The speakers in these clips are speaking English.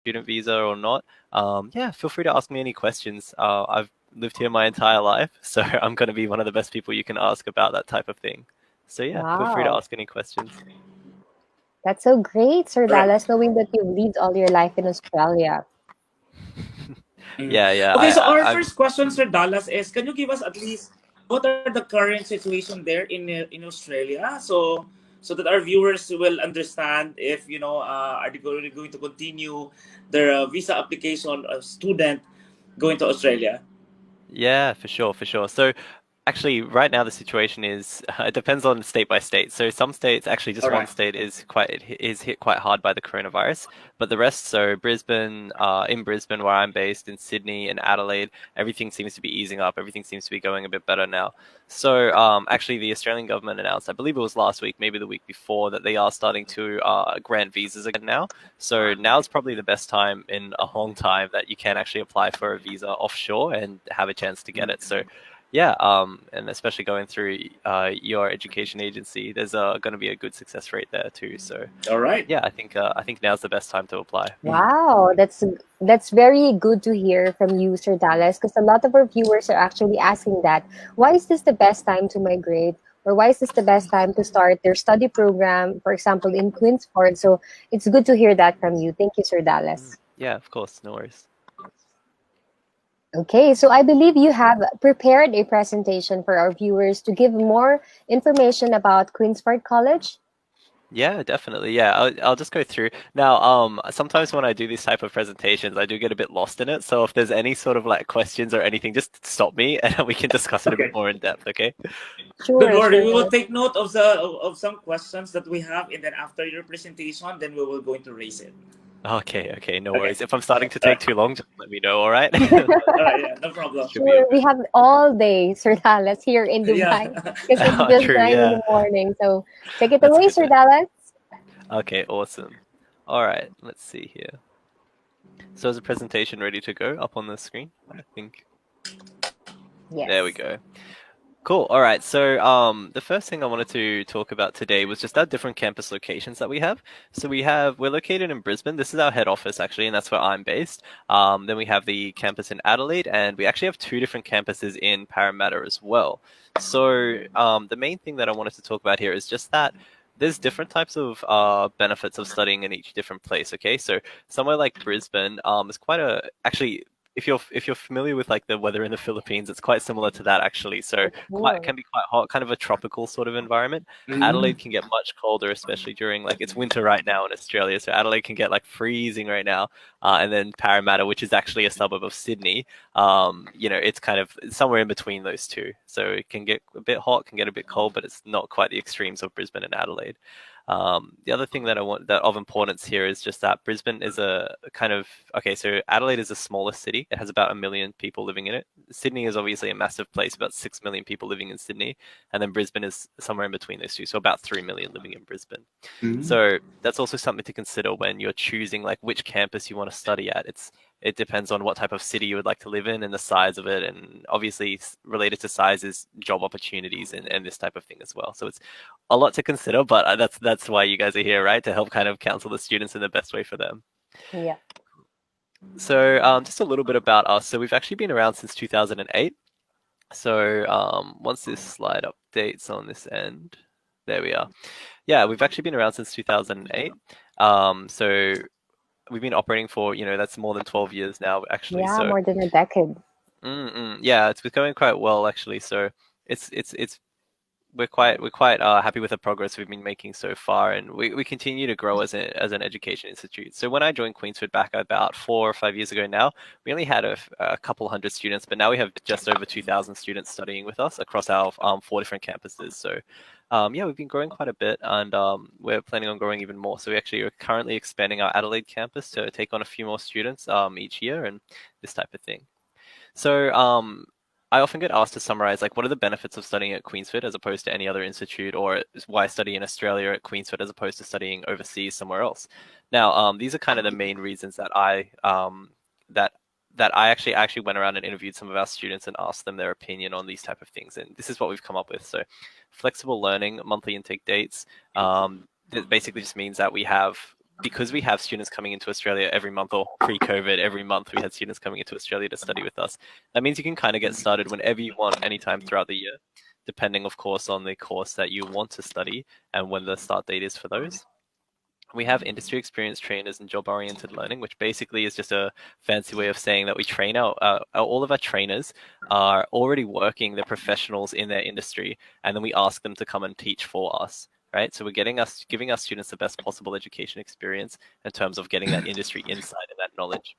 student visa or not, yeah, feel free to ask me any questions. I've lived here my entire life, so I'm going to be one of the best people you can ask about that type of thing. So yeah, feel free to Wow. ask any questions. That's so great, Sir All right. Dallas, knowing that you've lived all your life in Australia. Mhm. Yeah, yeah. Okay, so our I've first question, Sir Dallas, is can you give us at least what are the current situation there in Australia, so that our viewers will understand if are they going to continue their visa application of student going to Australia? Yeah, for sure, for sure. So actually, right now the situation is it depends on state by state. So some states, actually, just All one right. state is hit quite hard by the coronavirus, but the rest, so Brisbane, in Brisbane where I'm based, in Sydney and Adelaide, everything seems to be easing up. Everything seems to be going a bit better now. So actually, the Australian government announced, I believe it was last week, maybe the week before, that they are starting to grant visas again now. So now's probably the best time in a long time that you can actually apply for a visa offshore and have a chance to get it. So yeah, and especially going through your education agency, there's going to be a good success rate there too. So All right. yeah, I think now's the best time to apply. Wow, that's very good to hear from you, Sir Dallas, because a lot of our viewers are actually asking that. Why is this the best time to migrate? Or why is this the best time to start their study program, for example, in Queensford? So it's good to hear that from you. Thank you, Sir Dallas. Yeah, of course, no worries. Okay, so I believe you have prepared a presentation for our viewers to give more information about Queensford College. Yeah, definitely. Yeah, I'll just go through now. Sometimes when I do these type of presentations, I do get a bit lost in it. So if there's any sort of like questions or anything, just stop me and we can discuss it a bit Okay. more in depth. Okay? Don't Sure, worry, we will sure. take note of some questions that we have, and then after your presentation, then we will going to raise it. Okay, okay, no Okay. worries. If I'm starting to All take right. too long, just let me know. All right? All right. Yeah. No problem. Should be all Sure, we good. have all day, Sir Dallas, here in Yeah. Dubai because it's Oh, just true. 9 in Yeah, the morning. So take it that's away, good Sir then. Dallas. Okay, awesome. All right, let's see here. So is the presentation ready to go up on the screen? I think. There we Yes. go. Cool. All right. So, the first thing I wanted to talk about today was just our different campus locations that we have. So we're located in Brisbane. This is our head office actually, and that's where I'm based. Then we have the campus in Adelaide, and we actually have two different campuses in Parramatta as well. So, the main thing that I wanted to talk about here is just that there's different types of benefits of studying in each different place. Okay, so somewhere like Brisbane is quite a actually if you're familiar with like the weather in the Philippines, it's quite similar to that actually. So For quite sure. can be quite hot, kind of a tropical sort of environment. Mm. Adelaide can get much colder, especially during like it's winter right now in Australia. So Adelaide can get like freezing right now, and then Parramatta, which is actually a suburb of Sydney, it's kind of somewhere in between those two. So it can get a bit hot, can get a bit cold, but it's not quite the extremes of Brisbane and Adelaide. The other thing that I want that of importance here is just that Brisbane is a kind of okay. So Adelaide is a smaller city. It has about 1 million people living in it. Sydney is obviously a massive place, about 6 million people living in Sydney, and then Brisbane is somewhere in between those two, so about 3 million living in Brisbane. Mm. So that's also something to consider when you're choosing like which campus you want to study at. It depends on what type of city you would like to live in and the size of it, and obviously related to size is job opportunities and this type of thing as well. So it's a lot to consider, but that's why you guys are here, right? To help kind of counsel the students in the best way for them. Yeah. So just a little bit about us. So we've actually been around since 2008. So once this slide updates on this end, there we are. Yeah, we've actually been around since 2008. So we've been operating for, that's more than 12 years now, actually. Yeah, So more than a decade. yeah, it's been going quite well, actually. So it's we're quite happy with the progress we've been making so far, and we continue to grow as an education institute. So when I joined Queensford back about 4 or 5 years ago now, we only had a couple hundred students, but now we have just over 2,000 students studying with us across our four different campuses. So yeah, we've been growing quite a bit, and we're planning on growing even more. So we actually are currently expanding our Adelaide campus to take on a few more students each year and this type of thing. So, I often get asked to summarize, like, what are the benefits of studying at Queensford as opposed to any other institute, or why study in Australia at Queensford as opposed to studying overseas somewhere else? Now, these are kind of the main reasons that that I actually went around and interviewed some of our students and asked them their opinion on these type of things, and this is what we've come up with. So, flexible learning, monthly intake dates. That basically just means that we have because we have students coming into Australia every month, or pre-COVID, every month we had students coming into Australia to study with us. That means you can kind of get started whenever you want, anytime throughout the year, depending, of course, on the course that you want to study and when the start date is for those. We have industry experience trainers and job oriented learning, which basically is just a fancy way of saying that we train all of our trainers are already working, they're professionals in their industry, and then we ask them to come and teach for us. Right, so we're giving our students the best possible education experience in terms of getting that industry insight and that knowledge.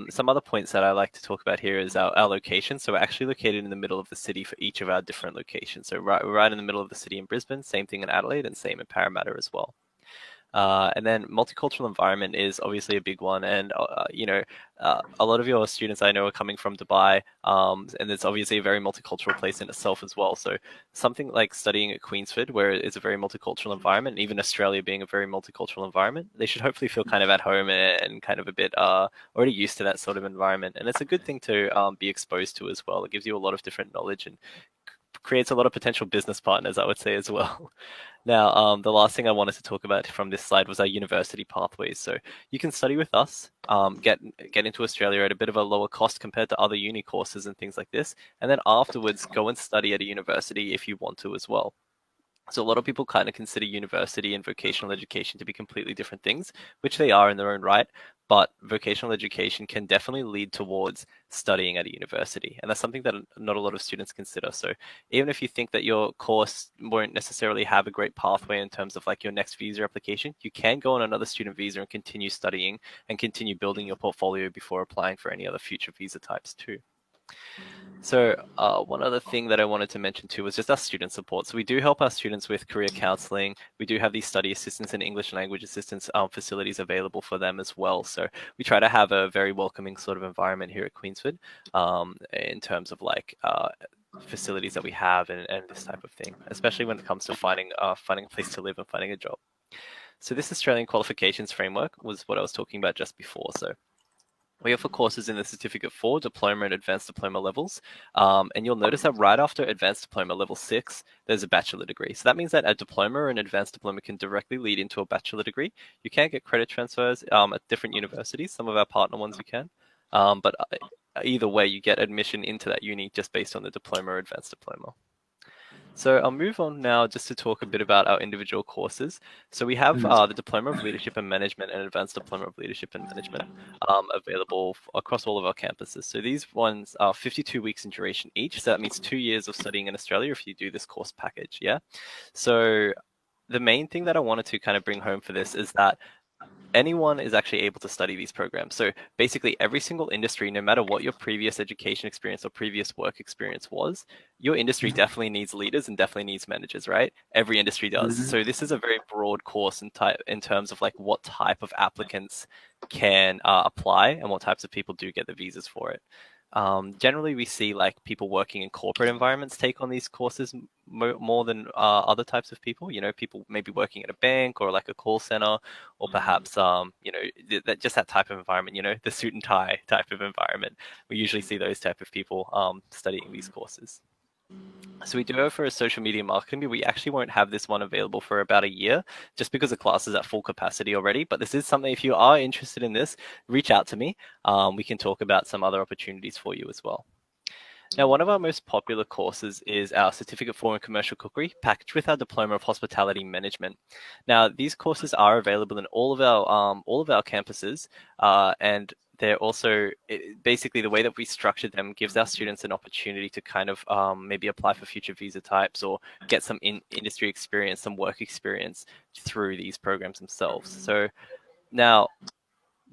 Some other points that I like to talk about here is our location. So we're actually located in the middle of the city for each of our different locations. So we're right in the middle of the city in Brisbane, same thing in Adelaide, and same in Parramatta as well. And then multicultural environment is obviously a big one, and a lot of your students I know are coming from Dubai, and it's obviously a very multicultural place in itself as well. So something like studying at Queensford, where it's a very multicultural environment, and even Australia being a very multicultural environment, they should hopefully feel kind of at home and kind of a bit already used to that sort of environment. And it's a good thing to be exposed to as well. It gives you a lot of different knowledge and creates a lot of potential business partners, I would say, as well. Now, the last thing I wanted to talk about from this slide was our university pathways. So you can study with us, get into Australia at a bit of a lower cost compared to other uni courses and things like this, and then afterwards go and study at a university if you want to as well. So a lot of people kind of consider university and vocational education to be completely different things, which they are in their own right. But vocational education can definitely lead towards studying at a university. And that's something that not a lot of students consider. So even if you think that your course won't necessarily have a great pathway in terms of like your next visa application, you can go on another student visa and continue studying and continue building your portfolio before applying for any other future visa types too. So one other thing that I wanted to mention too was just our student support. So we do help our students with career counselling. We do have these study assistance and English language assistance facilities available for them as well. So we try to have a very welcoming sort of environment here at Queensford in terms of like facilities that we have and this type of thing, especially when it comes to finding a place to live and finding a job. So this Australian qualifications framework was what I was talking about just before. So we offer courses in the Certificate 4, Diploma and Advanced Diploma levels. And you'll notice that right after Advanced Diploma Level 6, there's a Bachelor degree. So that means that a Diploma or an Advanced Diploma can directly lead into a Bachelor degree. You can get credit transfers at different universities. Some of our partner ones you can. But either way, you get admission into that uni just based on the Diploma or Advanced Diploma. So I'll move on now just to talk a bit about our individual courses. So we have the Diploma of Leadership and Management and Advanced Diploma of Leadership and Management available across all of our campuses. So these ones are 52 weeks in duration each. So that means 2 years of studying in Australia if you do this course package. Yeah. So the main thing that I wanted to kind of bring home for this is that anyone is actually able to study these programs. So basically every single industry, no matter what your previous education experience or previous work experience was, your industry definitely needs leaders and definitely needs managers, right? Every industry does. So this is a very broad course in terms of like what type of applicants can apply and what types of people do get the visas for it. Generally, we see like people working in corporate environments take on these courses more than other types of people. You know, people maybe working at a bank or like a call center, or perhaps just that type of environment. You know, the suit and tie type of environment. We usually see those type of people studying these courses. So we do offer a social media marketing, but we actually won't have this one available for about a year just because the class is at full capacity already. But this is something, if you are interested in this, reach out to me. We can talk about some other opportunities for you as well. Now, one of our most popular courses is our Certificate 4 in Commercial Cookery, packaged with our Diploma of Hospitality Management. Now, these courses are available in all of our campuses, and they're also basically the way that we structured them gives our students an opportunity to kind of maybe apply for future visa types or get some industry experience, some work experience through these programs themselves. So now,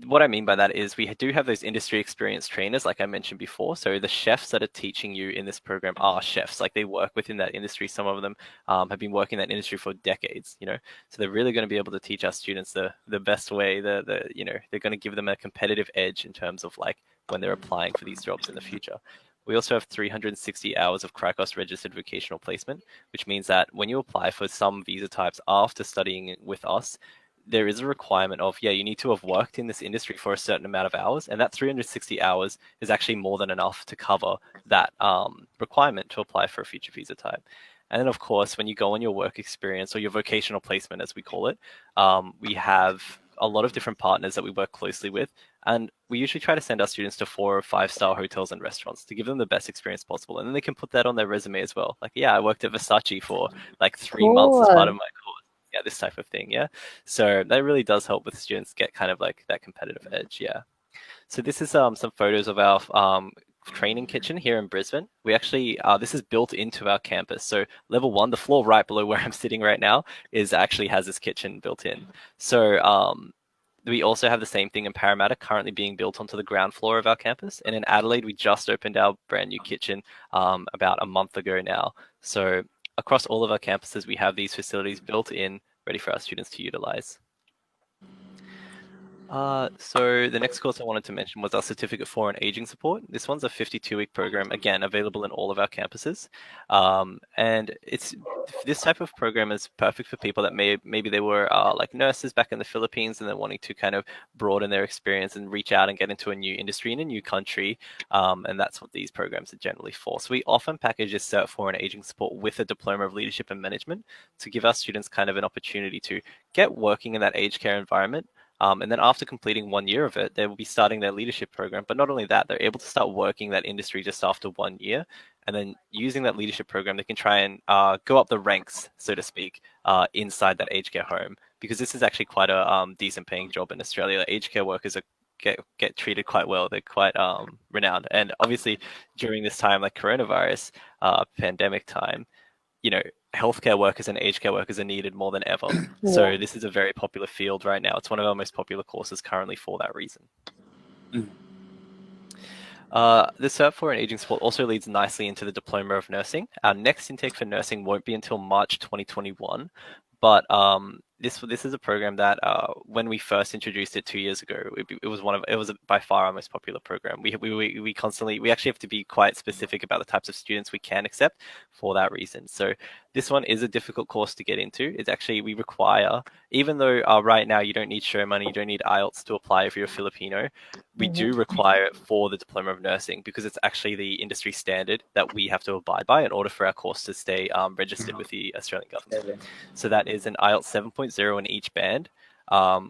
what I mean by that is we do have those industry experience trainers, like I mentioned before. So the chefs that are teaching you in this program are chefs, like they work within that industry. Some of them have been working in that industry for decades, you know, so they're really going to be able to teach our students the best way, they're going to give them a competitive edge in terms of like when they're applying for these jobs in the future. We also have 360 hours of CRICOS registered vocational placement, which means that when you apply for some visa types after studying with us, there is a requirement of, you need to have worked in this industry for a certain amount of hours, and that 360 hours is actually more than enough to cover that requirement to apply for a future visa type. And then, of course, when you go on your work experience or your vocational placement, as we call it, we have a lot of different partners that we work closely with. And we usually try to send our students to 4 or 5 star hotels and restaurants to give them the best experience possible. And then they can put that on their resume as well. Like, yeah, I worked at Versace for like 3 months as part of Cool. my course. Yeah, this type of thing. Yeah. So that really does help with students get kind of like that competitive edge. Yeah. So this is some photos of our training kitchen here in Brisbane. We actually this is built into our campus. So level 1, the floor right below where I'm sitting right now, is actually has this kitchen built in. So we also have the same thing in Parramatta, currently being built onto the ground floor of our campus. And in Adelaide, we just opened our brand new kitchen about a month ago now. So across all of our campuses, we have these facilities built in, ready for our students to utilize. So the next course I wanted to mention was our Certificate for and Aging Support. This one's a 52-week program, again, available in all of our campuses. And this type of program is perfect for people that maybe they were like nurses back in the Philippines and they're wanting to kind of broaden their experience and reach out and get into a new industry in a new country. And that's what these programs are generally for. So we often package this Cert for and Aging Support with a Diploma of Leadership and Management to give our students kind of an opportunity to get working in that aged care environment. And then after completing 1 year of it, they will be starting their leadership program. But not only that, they're able to start working that industry just after 1 year. And then using that leadership program, they can try and go up the ranks, so to speak, inside that aged care home. Because this is actually quite a decent paying job in Australia. Aged care workers are get treated quite well. They're quite renowned. And obviously during this time, like coronavirus, pandemic time, healthcare workers and aged care workers are needed more than ever. Yeah. So this is a very popular field right now. It's one of our most popular courses currently for that reason. Mm. The Cert for and Aging Support also leads nicely into the Diploma of Nursing. Our next intake for nursing won't be until March 2021, but this is a program that when we first introduced it 2 years ago, it was by far our most popular program. We constantly actually have to be quite specific about the types of students we can accept for that reason. So this one is a difficult course to get into. It's actually we require, even though right now you don't need show money, you don't need IELTS to apply if you're a Filipino. We do require it for the Diploma of Nursing because it's actually the industry standard that we have to abide by in order for our course to stay registered with the Australian government. So that is an IELTS 7.0 in each band,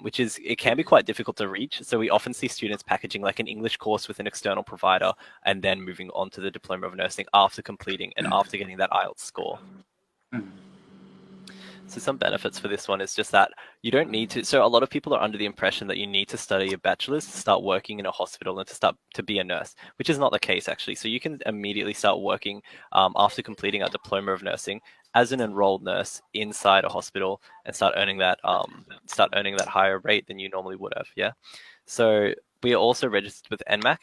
which it can be quite difficult to reach. So we often see students packaging like an English course with an external provider and then moving on to the Diploma of Nursing after completing and after getting that IELTS score. So some benefits for this one is just that you don't need to. So a lot of people are under the impression that you need to study a bachelor's to start working in a hospital and to be a nurse, which is not the case actually. So you can immediately start working after completing a Diploma of Nursing as an enrolled nurse inside a hospital and start earning that higher rate than you normally would have. Yeah. So we are also registered with NMAC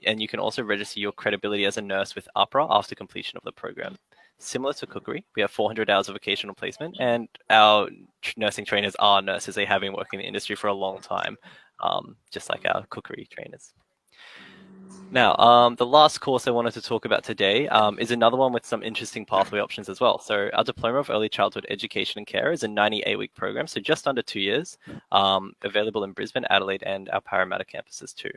and you can also register your credibility as a nurse with APRA after completion of the program. Similar to cookery, we have 400 hours of vocational placement, and our nursing trainers are nurses. They have been working in the industry for a long time, just like our cookery trainers. Now, the last course I wanted to talk about today is another one with some interesting pathway options as well. So our Diploma of Early Childhood Education and Care is a 98-week program, so just under 2 years, available in Brisbane, Adelaide, and our Parramatta campuses too.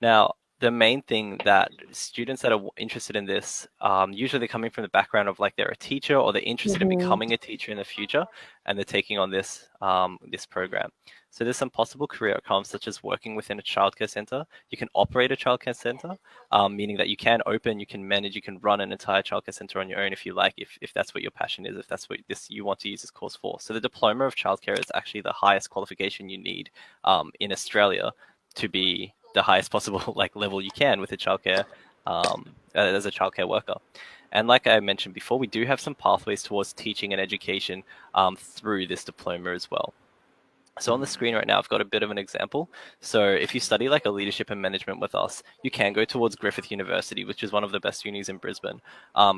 Now, the main thing that students that are interested in this, usually they're coming from the background of like they're a teacher or they're interested in becoming a teacher in the future, and they're taking on this program. So there's some possible career outcomes such as working within a childcare centre. You can operate a childcare centre, meaning that you can open, you can manage, you can run an entire childcare centre on your own if you like, if that's what your passion is, if that's what you want to use this course for. So the Diploma of Childcare is actually the highest qualification you need in Australia to be the highest possible like level you can with a childcare as a childcare worker. And like I mentioned before, we do have some pathways towards teaching and education through this diploma as well. So on the screen right now, I've got a bit of an example. So if you study like a leadership and management with us, you can go towards Griffith University, which is one of the best unis in Brisbane,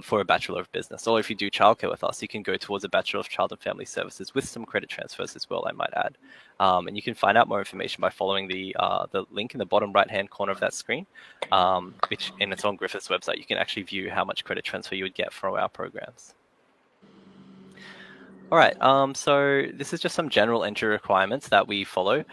for a Bachelor of Business. Or if you do childcare with us, you can go towards a Bachelor of Child and Family Services with some credit transfers as well, I might add. And you can find out more information by following the link in the bottom right-hand corner of that screen, and it's on Griffith's website. You can actually view how much credit transfer you would get from our programs. All right, so this is just some general entry requirements that we follow.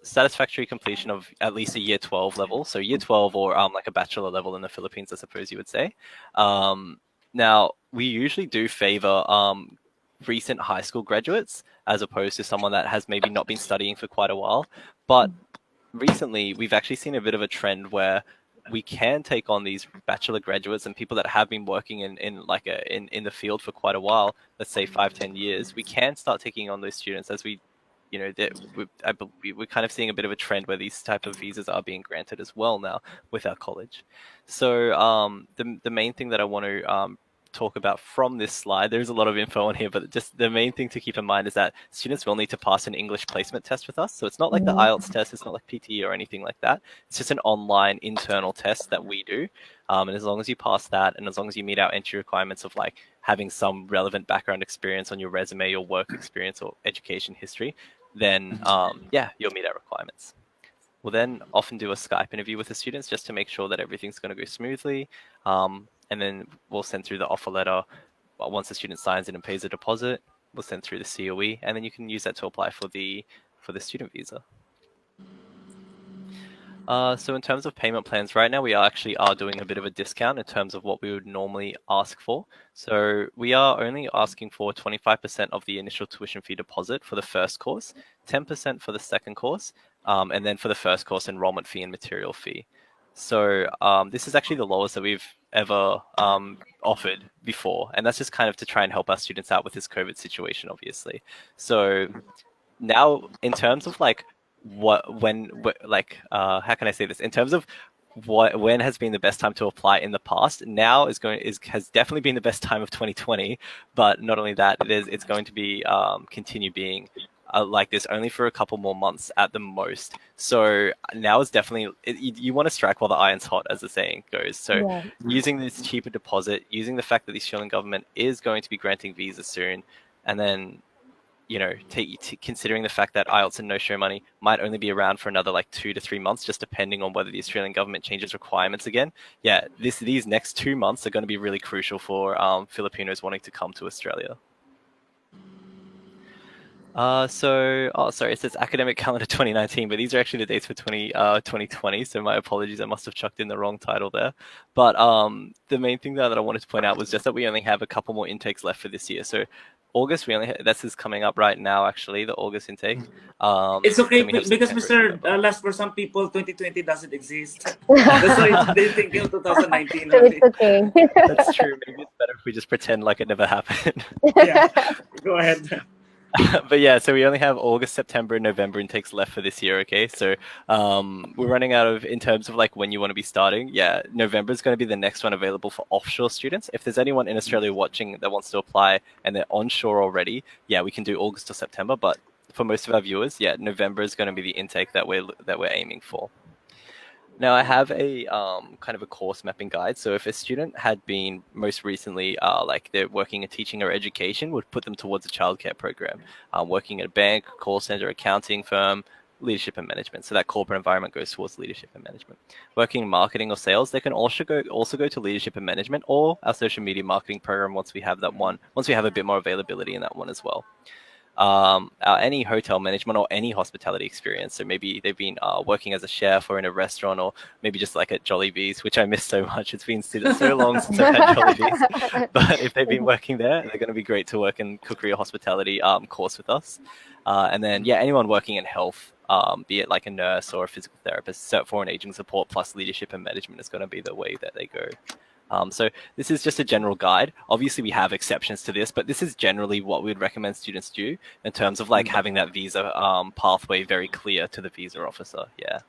Satisfactory completion of at least a year 12 level. So year 12 or like a bachelor level in the Philippines, I suppose you would say. Now, we usually do favor recent high school graduates as opposed to someone that has maybe not been studying for quite a while. But recently, we've actually seen a bit of a trend where we can take on these bachelor graduates and people that have been working in the field for quite a while, let's say 5, 10 years. We can start taking on those students as we, we're kind of seeing a bit of a trend where these type of visas are being granted as well now with our college. So the main thing that I want to talk about from this slide. There's a lot of info on here, but just the main thing to keep in mind is that students will need to pass an English placement test with us. So it's not like the Mhm. IELTS test, it's not like PTE or anything like that. It's just an online internal test that we do. And as long as you pass that, and as long as you meet our entry requirements of like having some relevant background experience on your resume, your work experience, or education history, then yeah, you'll meet our requirements. We'll then often do a Skype interview with the students just to make sure that everything's going to go smoothly. And then we'll send through the offer letter. Once the student signs in and pays a deposit, we'll send through the COE, and then you can use that to apply for the student visa. So in terms of payment plans, right now we are doing a bit of a discount in terms of what we would normally ask for. So we are only asking for 25% of the initial tuition fee deposit for the first course, 10% for the second course, and then for the first course, enrollment fee and material fee. So this is actually the lowest that we've ever offered before, and that's just kind of to try and help our students out with this COVID situation, obviously. So now in terms of like how can I say this, in terms of when has been the best time to apply in the past, now has definitely been the best time of 2020. But not only that, it's going to be continue being like this only for a couple more months at the most. So now is definitely you want to strike while the iron's hot, as the saying goes. So Yeah. using this cheaper deposit, using the fact that the Australian government is going to be granting visas soon, and then considering the fact that IELTS and no show money might only be around for another like 2 to 3 months, just depending on whether the Australian government changes requirements again. Yeah, these next 2 months are going to be really crucial for Filipinos wanting to come to Australia. Sorry, it says academic calendar 2019, but these are actually the dates for 2020. So my apologies, I must have chucked in the wrong title there. But the main thing that I wanted to point out was just that we only have a couple more intakes left for this year. So August, this is coming up right now, actually, the August intake. It's okay Then we have because September and Mr. November. Last, for some people, 2020 doesn't exist. That's why they think of 2019 So it's only. okay. That's true. Maybe it's better if we just pretend like it never happened. Yeah, go ahead. But yeah, so we only have August, September, and November intakes left for this year. Okay, so we're running out of in terms of like when you want to be starting. Yeah, November is going to be the next one available for offshore students. If there's anyone in Australia watching that wants to apply and they're onshore already, yeah, we can do August or September. But for most of our viewers, yeah, November is going to be the intake that we're aiming for. Now, I have a kind of a course mapping guide. So if a student had been most recently, like they're working in teaching or education, would put them towards a childcare program. Working at a bank, call center, accounting firm, leadership and management. So that corporate environment goes towards leadership and management. Working in marketing or sales, they can also go to leadership and management or our social media marketing program once we have a bit more availability in that one as well. Any hotel management or any hospitality experience. So maybe they've been working as a chef or in a restaurant, or maybe just like at Jollibee's, which I miss so much. It's been so long since I've had Jollibee's. But if they've been working there, they're going to be great to work in cookery or hospitality course with us. And then, yeah, anyone working in health, be it like a nurse or a physical therapist, for an aging support plus leadership and management is going to be the way that they go. So this is just a general guide. Obviously, we have exceptions to this, but this is generally what we would recommend students do in terms of like having that visa pathway very clear to the visa officer. Yeah.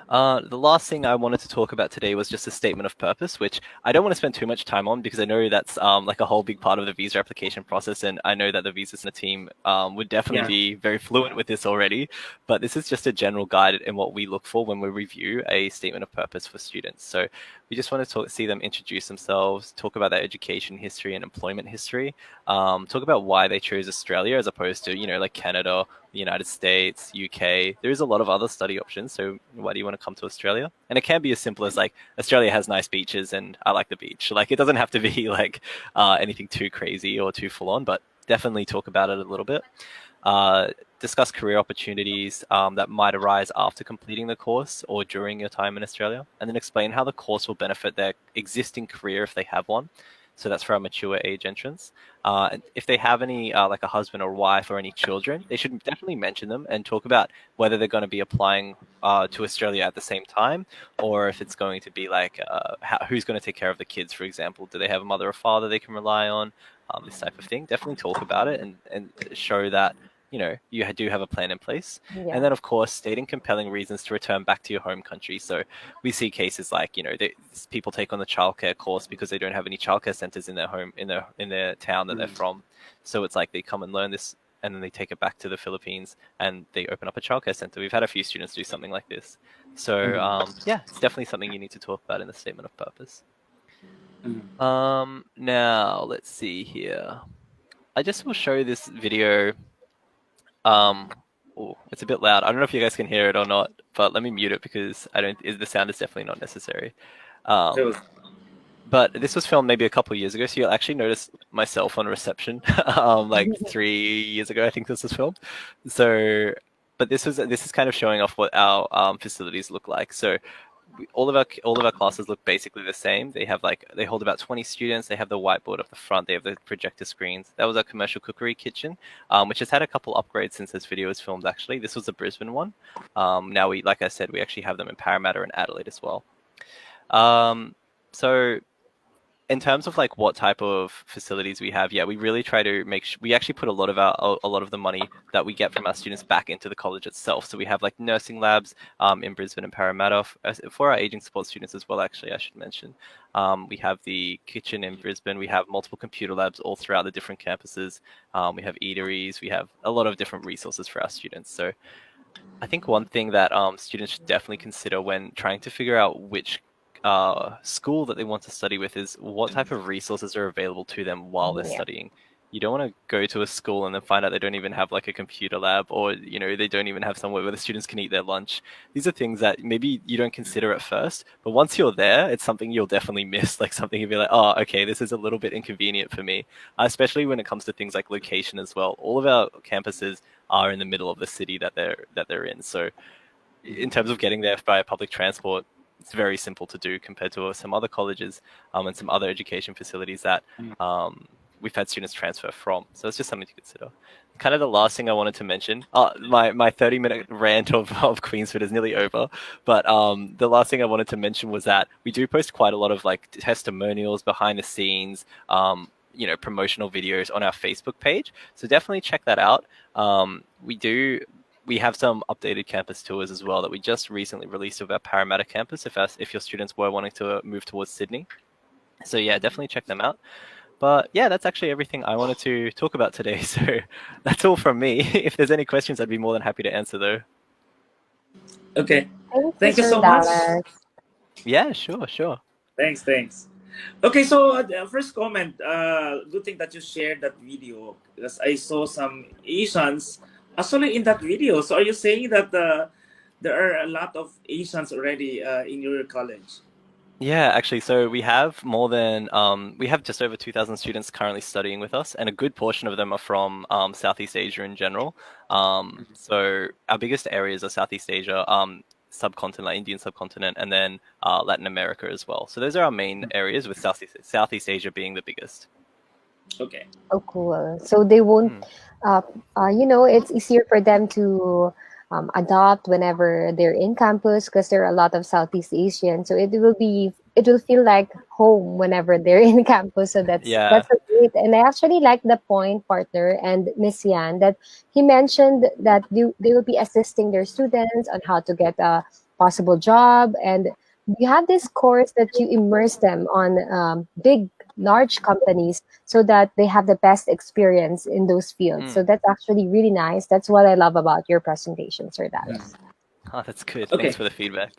The last thing I wanted to talk about today was just a statement of purpose, which I don't want to spend too much time on because I know that's like a whole big part of the visa application process, and I know that the visa center team would definitely be very fluent with this already. But this is just a general guide in what we look for when we review a statement of purpose for students. So we just want to see them introduce themselves, talk about their education history and employment history, talk about why they chose Australia as opposed to like Canada, the United States, UK. There is a lot of other study options. So why do you want to come to Australia? And it can be as simple as like Australia has nice beaches and I like the beach. Like it doesn't have to be like anything too crazy or too full on, but definitely talk about it a little bit. discuss career opportunities that might arise after completing the course or during your time in Australia, and then explain how the course will benefit their existing career if they have one. So that's for our mature age entrants. If they have any, like a husband or wife or any children, they should definitely mention them and talk about whether they're going to be applying to Australia at the same time, or if it's going to be like who's going to take care of the kids, for example. Do they have a mother or father they can rely on? This type of thing. Definitely talk about it and show that you do have a plan in place. Yeah. And then, of course, stating compelling reasons to return back to your home country. So we see cases like people take on the childcare course because they don't have any childcare centers in their home in their town that they're from. So it's like they come and learn this, and then they take it back to the Philippines and they open up a childcare center. We've had a few students do something like this. So yeah, it's definitely something you need to talk about in the statement of purpose. Now let's see here. I just will show this video. Oh, it's a bit loud. I don't know if you guys can hear it or not, but let me mute it because the sound is definitely not necessary. But this was filmed maybe a couple of years ago, so you'll actually notice myself on reception, like 3 years ago, I think this was filmed. So, but this is kind of showing off what our facilities look like. So, all of our classes look basically the same. They hold about 20 students. They have the whiteboard up the front. They have the projector screens. That was our commercial cookery kitchen, which has had a couple upgrades since this video was filmed. Actually, this was the Brisbane one. Now like I said, we actually have them in Parramatta and Adelaide as well. So in terms of like what type of facilities we have, we really try to we actually put a lot of the money that we get from our students back into the college itself. So we have like nursing labs in Brisbane and Parramatta for our aging support students as well. Actually, I should mention, we have the kitchen in Brisbane. We have multiple computer labs all throughout the different campuses. We have eateries. We have a lot of different resources for our students. So I think one thing that students should definitely consider when trying to figure out which school that they want to study with is what type of resources are available to them while they're studying. You don't want to go to a school and then find out they don't even have like a computer lab, or they don't even have somewhere where the students can eat their lunch. These are things that maybe you don't consider at first, but once you're there, it's something you'll definitely miss. Like something you'll be like, oh, okay, this is a little bit inconvenient for me, especially when it comes to things like location as well. All of our campuses are in the middle of the city that they're in. So in terms of getting there by public transport, it's very simple to do compared to some other colleges and some other education facilities that we've had students transfer from. So it's just something to consider. Kind of the last thing I wanted to mention, my 30-minute rant of Queensford is nearly over, but the last thing I wanted to mention was that we do post quite a lot of like testimonials, behind the scenes, promotional videos on our Facebook page. So definitely check that out. We have some updated campus tours as well that we just recently released of our Parramatta campus if your students were wanting to move towards Sydney. So yeah, definitely check them out. But yeah, that's actually everything I wanted to talk about today. So that's all from me. If there's any questions, I'd be more than happy to answer though. Okay. Thank you Sir so much. Dallas. Yeah, sure. Thanks. Okay, so first comment, good thing that you shared that video because I saw some Asians actually in that video. So are you saying that there are a lot of Asians already in your college? Yeah, actually, so we have we have just over 2,000 students currently studying with us, and a good portion of them are from Southeast Asia in general. So our biggest areas are Southeast Asia, subcontinent, like Indian subcontinent, and then Latin America as well. So those are our main areas, with Southeast Asia being the biggest. Okay. Oh, cool. So they won't, it's easier for them to adopt whenever they're in campus because there are a lot of Southeast Asians. So it will feel like home whenever they're in campus. So that's a great. And I actually like the point, partner and Miss Yan, that he mentioned that they will be assisting their students on how to get a possible job, and you have this course that you immerse them on large companies so that they have the best experience in those fields. So that's actually really nice. That's what I love about your presentation, Sir Dallas. Oh, that's good. Okay. Thanks for the feedback.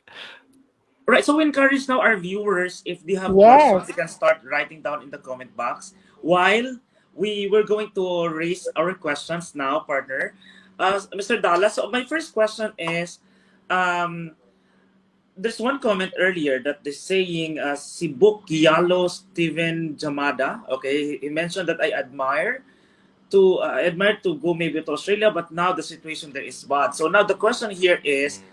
Right, so we encourage now our viewers, if they have Yes. questions, they can start writing down in the comment box. While we were going to raise our questions now, partner. Mr. Dallas, so my first question is, there's one comment earlier that is saying Sibuk Yalo Steven Jamada. Okay, he mentioned that I admire I admire to go maybe to Australia, but now the situation there is bad. So now the question here is, Mm.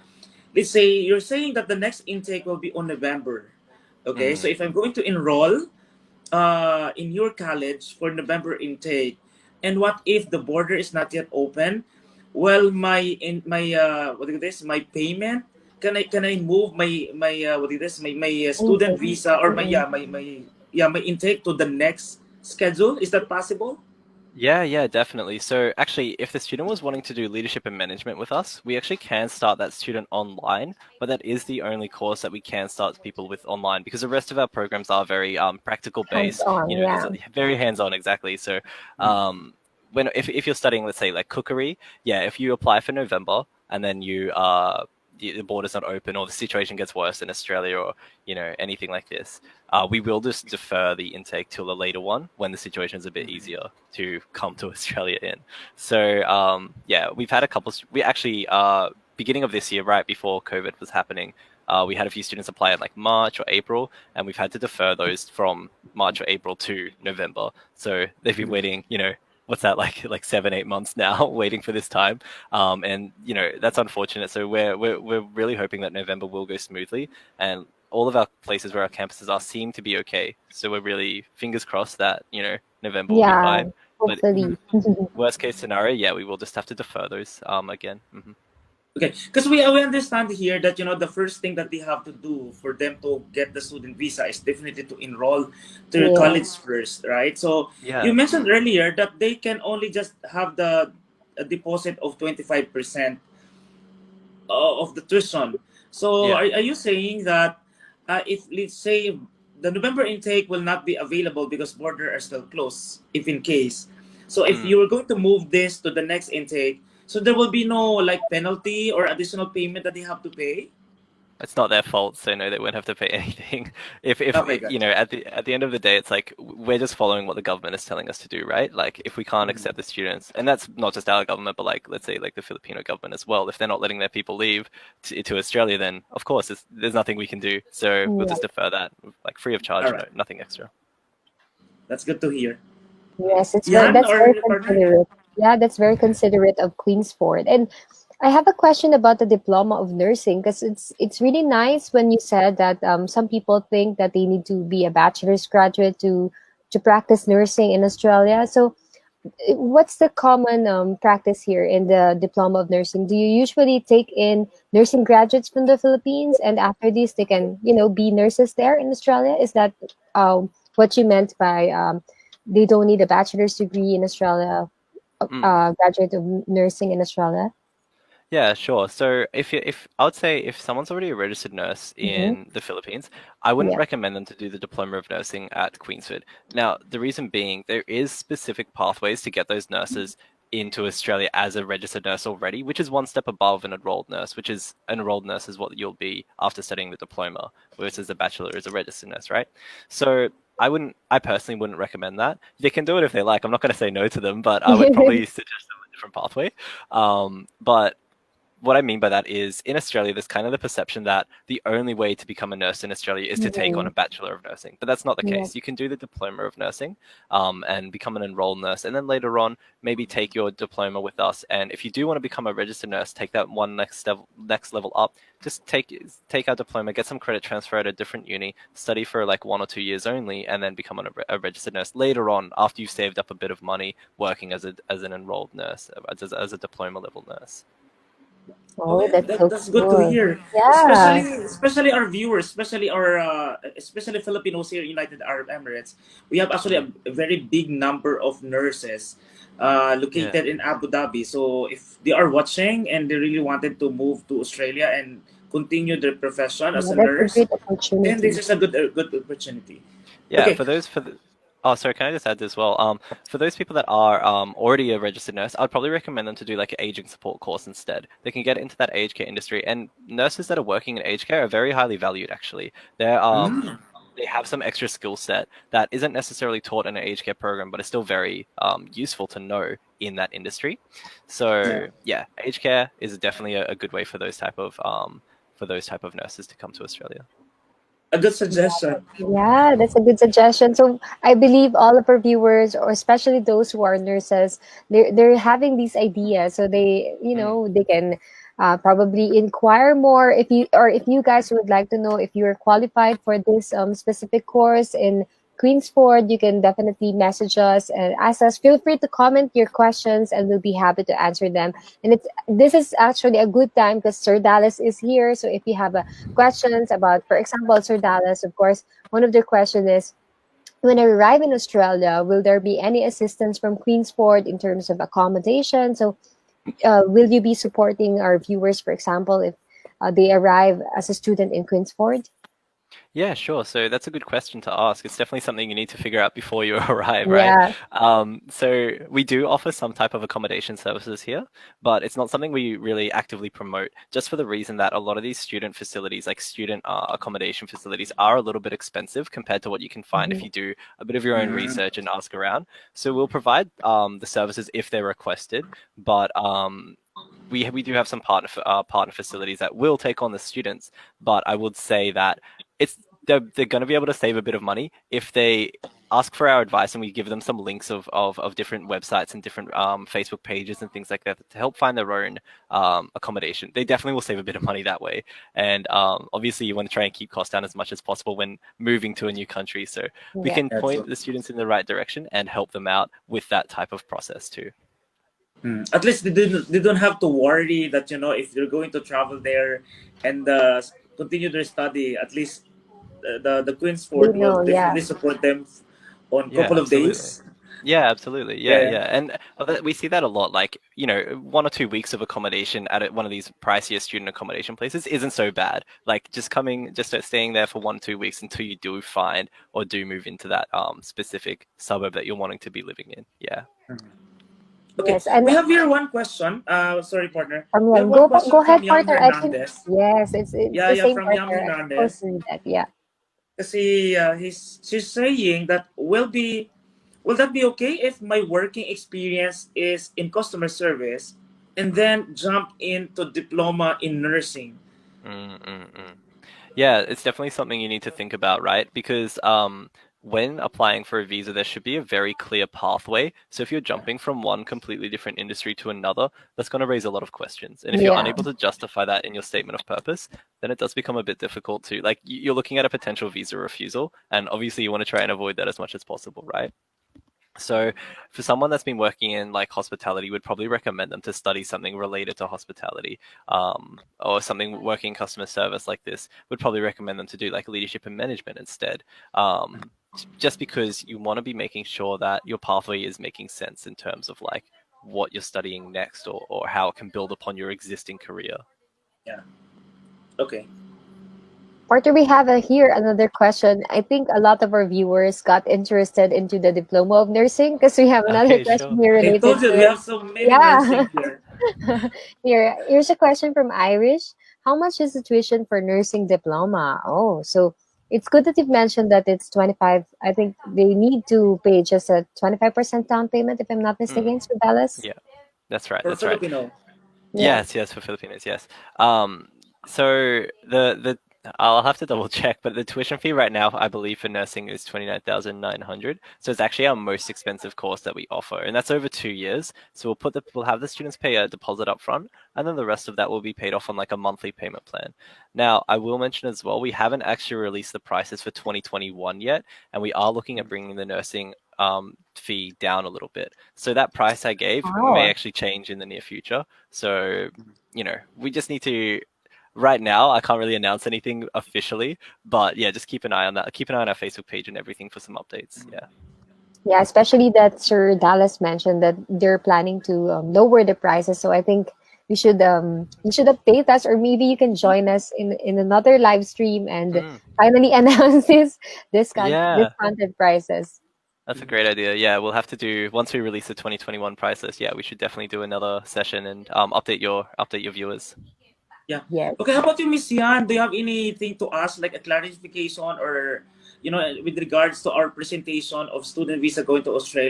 let's say you're saying that the next intake will be on November. Okay, so Mm. if I'm going to enroll in your college for November intake, and what if the border is not yet open? Well, what do you this? My payment, can I move what do you this? My student Okay. visa, or my Mm-mm. my intake to the next schedule? Is that possible? Yeah, yeah, definitely. So actually, if the student was wanting to do leadership and management with us, we actually can start that student online, but that is the only course that we can start people with online because the rest of our programs are very practical Hands based. on, You know, yeah. very hands on exactly. So when if you're studying, let's say like cookery, yeah, if you apply for November and then the border's not open or the situation gets worse in Australia or anything like this, we will just defer the intake till a later one when the situation is a bit easier to come to Australia in. So yeah, we've had a couple. We actually beginning of this year, right before COVID was happening, we had a few students apply in like March or April, and we've had to defer those from March or April to November. So they've been waiting, what's that like 7, 8 months now, waiting for this time, and that's unfortunate. So we're really hoping that November will go smoothly, and all of our places where our campuses are seem to be okay. So we're really fingers crossed that November will be Yeah, fine. But hopefully. worst case scenario, yeah, we will just have to defer those again. Okay, because we understand here that the first thing that they have to do for them to get the student visa is definitely to enroll to your Yeah. college first, right? So you Yeah. mentioned earlier that they can only just have the a deposit of 25% of the tuition. So Yeah. are you saying that if let's say the November intake will not be available because border are still closed, if in case, so if Mm. you were going to move this to the next intake, so there will be no like penalty or additional payment that they have to pay? It's not their fault, so no, they won't have to pay anything. If Okay, got at the end of the day, it's like we're just following what the government is telling us to do, right? Like if we can't you. accept the students, and that's not just our government, but like let's say like the Filipino government as well. If they're not letting their people leave to Australia, then of course there's nothing we can do. So we'll Yeah. just defer that, like free of All charge, right, nothing extra. that's good to hear. Yes, Yan that's or very your partner? considerate. Yeah, that's very considerate of Queensford. And I have a question about the diploma of nursing because it's really nice when you said that some people think that they need to be a bachelor's graduate to practice nursing in Australia. So what's the common practice here in the diploma of nursing? Do you usually take in nursing graduates from the Philippines, and after this, they can be nurses there in Australia? Is that what you meant by they don't need a bachelor's degree in Australia, Mm. graduate of nursing in Australia? Yeah, sure. So if I would say if someone's already a registered nurse Mm-hmm. in the Philippines, I wouldn't Yeah. recommend them to do the diploma of nursing at Queensford. Now, the reason being there is specific pathways to get those nurses into Australia as a registered nurse already, which is one step above an enrolled nurse, which is an enrolled nurse is what you'll be after studying the diploma, versus a bachelor is a registered nurse, right? So I personally wouldn't recommend that. They can do it if they like. I'm not going to say no to them, but I would probably suggest them a different pathway. But what I mean by that is in Australia, there's kind of the perception that the only way to become a nurse in Australia is to take on Mhm. a Bachelor of Nursing. But that's not the Yeah. case. You can do the Diploma of Nursing and become an enrolled nurse. And then later on, maybe take your diploma with us. And if you do want to become a registered nurse, take that one next level up. Just take our diploma, get some credit transfer at a different uni, study for like 1 or 2 years only, and then become a registered nurse later on after you've saved up a bit of money working as an enrolled nurse, as a diploma level nurse. Oh, Okay, that's so that's good to cool. hear. Yeah. Especially our viewers, especially Filipinos here in United Arab Emirates. We have actually Mm. a very big number of nurses Yeah. located in Abu Dhabi. So if they are watching and they really wanted to move to Australia and continue their profession as Yeah, a that's a nurse, great then this opportunity. is a good opportunity. Yeah, Okay. for those for the oh, sorry, can I just add as well? For those people that are already a registered nurse, I'd probably recommend them to do like an aging support course instead. They can get into that aged care industry, and nurses that are working in aged care are very highly valued. Actually, Mm. they have some extra skill set that isn't necessarily taught in an aged care program, but is still very useful to know in that industry. Yeah. So yeah, aged care is definitely a good way for those type of nurses to come to Australia. A good suggestion. Yeah, that's a good suggestion. So I believe all of our viewers, or especially those who are nurses, they're having these ideas. So they, Mm. they can probably inquire more if you, or if you guys would like to know if you're qualified for this specific course in Queensford, you can definitely message us and ask us. Feel free to comment your questions, and we'll be happy to answer them. And this is actually a good time because Sir Dallas is here. So if you have questions about, for example, Sir Dallas, of course, one of their questions is, when I arrive in Australia, will there be any assistance from Queensford in terms of accommodation? So, will you be supporting our viewers, for example, if they arrive as a student in Queensford? Yeah, sure. So that's a good question to ask. It's definitely something you need to figure out before you arrive, right? Yeah, So we do offer some type of accommodation services here, but it's not something we really actively promote, just for the reason that a lot of these student facilities, like student accommodation facilities, are a little bit expensive compared to what you can find if mhm, you do a bit of your own Mm. research and ask around. So we'll provide the services if they're requested, but we do have some partner facilities that will take on the students, but I would say that it's they're going to be able to save a bit of money if they ask for our advice and we give them some links of different websites and different Facebook pages and things like that to help find their own accommodation. They definitely will save a bit of money that way. And obviously, you want to try and keep costs down as much as possible when moving to a new country. So we yeah. can That's point true. the students in the right direction and help them out with that type of process too. At least they don't have to worry that if they're going to travel there and continue their study. At least the They Queensford will know, yeah. definitely support them on Yeah, couple of absolutely. days. Yeah, absolutely. Yeah, Yeah. yeah. And we see that a lot. Like, 1 or 2 weeks of accommodation at one of these pricier student accommodation places isn't so bad. Like, just staying there for 1 or 2 weeks until you do find or do move into that specific suburb that you're wanting to be living in. Yeah. Okay, Yes, and we have here one question. Sorry, partner. We yeah, have one question go from ahead, Young partner. I can. Hernandez. Yes, it's Yeah, the yeah, same from Young partner. I can also Hernandez. read that. Yeah. Kasi she's saying that will that be okay if my working experience is in customer service and then jump into diploma in nursing? Mm-mm-mm. Yeah, it's definitely something you need to think about, right? Because when applying for a visa, there should be a very clear pathway. So if you're jumping from one completely different industry to another, that's going to raise a lot of questions. And if you're Yeah. unable to justify that in your statement of purpose, then it does become a bit difficult to, like, you're looking at a potential visa refusal, and obviously you want to try and avoid that as much as possible, right? So, for someone that's been working in like hospitality, would probably recommend them to study something related to hospitality, or something working in customer service like this. Would probably recommend them to do like leadership and management instead, just because you want to be making sure that your pathway is making sense in terms of like what you're studying next, or how it can build upon your existing career. Yeah. Okay. Partner, we have here another question. I think a lot of our viewers got interested into the diploma of nursing because we have another Okay, question sure. here I related told you to we it. have so many Yeah. nursing here. Here's a question from Irish. How much is the tuition for nursing diploma? Oh, so it's good that you've mentioned that it's 25. I think they need to pay just a 25% down payment, if I'm not Mm, mistaken, for Dallas. yeah, that's right. For That's right. Filipino. Yeah. Yes, yes, for Filipinos, yes. So the I'll have to double check, but the tuition fee right now, I believe, for nursing is 29,900. So it's actually our most expensive course that we offer, and that's over 2 years. So we'll have the students pay a deposit up front, and then the rest of that will be paid off on like a monthly payment plan. Now, I will mention as well, we haven't actually released the prices for 2021 yet, and we are looking at bringing the nursing fee down a little bit. So that price I gave may Oh, actually change in the near future. So, we just need to. Right now, I can't really announce anything officially, but yeah, just keep an eye on that. Keep an eye on our Facebook page and everything for some updates. Yeah. yeah, especially that Sir Dallas mentioned that they're planning to lower the prices. So I think you should update us, or maybe you can join us in another live stream and Mm, finally announce this yeah, discounted prices. that's a great idea. Yeah, we'll have to do once we release the 2021 prices. Yeah, we should definitely do another session and update your viewers. Yeah. Yes. Okay, how about you, Miss Yan? Do you have anything to ask, like a clarification or, with regards to our presentation of student visa going to Australia?